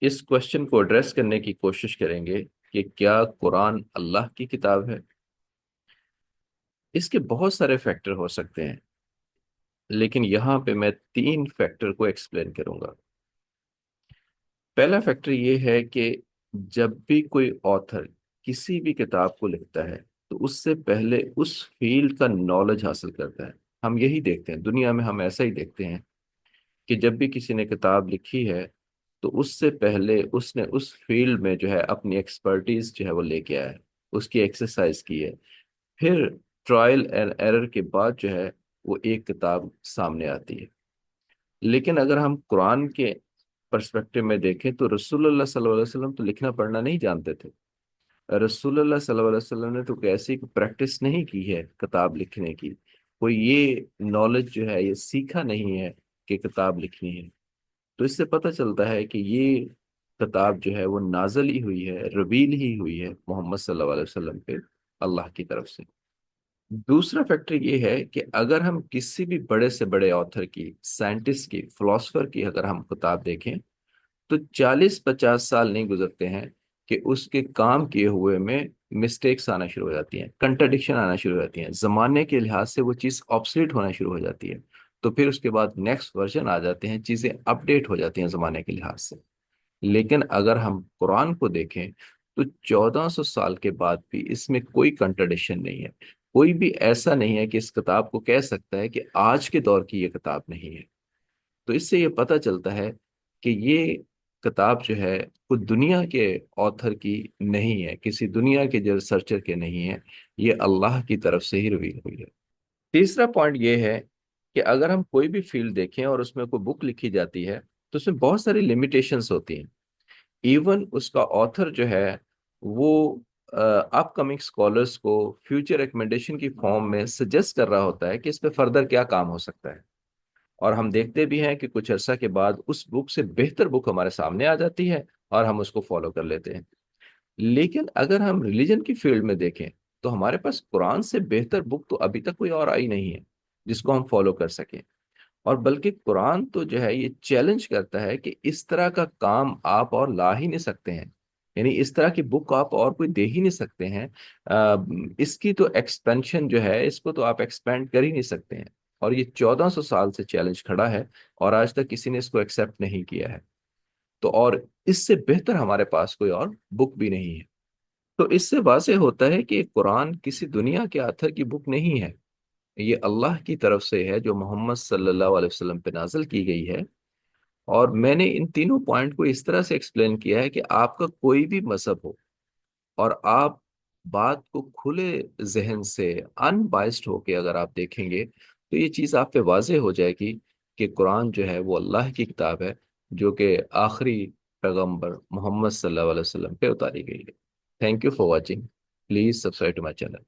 इस क्वेश्चन को एड्रेस करने की कोशिश करेंगे कि क्या कुरान अल्लाह की किताब है। इसके बहुत सारे फैक्टर हो सकते हैं, लेकिन यहाँ पे मैं तीन फैक्टर को एक्सप्लेन करूंगा। पहला फैक्टर ये है कि जब भी कोई ऑथर किसी भी किताब को लिखता है तो उससे पहले उस फील्ड का नॉलेज हासिल करता है। हम यही देखते हैं, दुनिया में हम ऐसा ही देखते हैं कि जब भी किसी ने किताब लिखी है तो उससे पहले उसने उस फील्ड में जो है अपनी एक्सपर्टीज जो है वो लेके आया है, उसकी एक्सरसाइज की है। फिर ट्रायल एंड एरर के बाद जो है वो एक किताब सामने आती है। लेकिन अगर हम कुरान के पर्सपेक्टिव में देखें तो रसूलुल्लाह सल्लल्लाहु अलैहि वसल्लम तो लिखना पढ़ना नहीं जानते थे। रसूलुल्लाह सल्लल्लाहु अलैहि वसल्लम ने तो कोई ऐसी प्रैक्टिस नहीं की है किताब लिखने की। कोई ये नॉलेज जो है ये सीखा नहीं है कि किताब लिखनी है। तो इससे पता चलता है कि ये किताब जो है वो नाजल ही हुई है, रिवील ही हुई है मोहम्मद सल्लल्लाहु अलैहि वसल्लम पे अल्लाह की तरफ से। दूसरा फैक्टर ये है कि अगर हम किसी भी बड़े से बड़े ऑथर की, साइंटिस्ट की, फिलोसफर की अगर हम किताब देखें तो 40-50 साल नहीं गुजरते हैं कि उसके काम किए हुए में मिस्टेक्स आना शुरू हो जाती हैं, कंट्राडिक्शन आना शुरू हो जाती हैं, जमाने के लिहाज से वो चीज़ ऑब्सलीट होना शुरू हो जाती है। तो फिर उसके बाद नेक्स्ट वर्जन आ जाते हैं, चीज़ें अपडेट हो जाती हैं जमाने के लिहाज से। लेकिन अगर हम कुरान को देखें तो 1400 साल के बाद भी इसमें कोई कंट्राडिक्शन नहीं है। कोई भी ऐसा नहीं है कि इस किताब को कह सकता है कि आज के दौर की ये किताब नहीं है। तो इससे ये पता चलता है कि ये किताब जो है वो दुनिया के ऑथर की नहीं है, किसी दुनिया के जो रिसर्चर के नहीं है। ये अल्लाह की तरफ से ही रिवील हुई है। तीसरा पॉइंट ये है कि अगर हम कोई भी फील्ड देखें और उसमें कोई बुक लिखी जाती है तो उसमें बहुत सारी लिमिटेशंस होती हैं। इवन उसका ऑथर जो है वो अपकमिंग स्कॉलर्स को फ्यूचर रिकमेंडेशन की फॉर्म में सजेस्ट कर रहा होता है कि इस पे फर्दर क्या काम हो सकता है। और हम देखते भी हैं कि कुछ अर्सा के बाद उस बुक से बेहतर बुक हमारे सामने आ जाती है और हम उसको फॉलो कर लेते हैं। लेकिन अगर हम रिलीजन की फील्ड में देखें तो हमारे पास कुरान से बेहतर बुक तो अभी तक कोई और आई नहीं है जिसको हम फॉलो कर सकें। और बल्कि कुरान तो जो है ये चैलेंज करता है कि इस तरह का काम आप और ला ही नहीं सकते हैं। यानी इस तरह की बुक आप और कोई दे ही नहीं सकते हैं। इसकी तो एक्सपेंशन जो है इसको तो आप एक्सपेंड कर ही नहीं सकते हैं। और ये 1400 साल से चैलेंज खड़ा है और आज तक किसी ने इसको एक्सेप्ट नहीं किया है। तो और इससे बेहतर हमारे पास कोई और बुक भी नहीं है। तो इससे वाज़ेह होता है कि कुरान किसी दुनिया के आथर की बुक नहीं है। ये अल्लाह की तरफ से है जो मोहम्मद सल्लल्लाहु अलैहि वसल्लम पे नाजिल की गई है। और मैंने इन तीनों पॉइंट को इस तरह से एक्सप्लेन किया है कि आपका कोई भी मजहब हो और आप बात को खुले जहन से अनबाइस्ड होके अगर आप देखेंगे तो ये चीज़ आप पे वाज़ेह हो जाएगी कि कुरान जो है वो अल्लाह की किताब है जो कि आखिरी पैगंबर मोहम्मद सल्लल्लाहु अलैहि वसल्लम पे उतारी गई है। Thank you for watching. Please subscribe to my channel.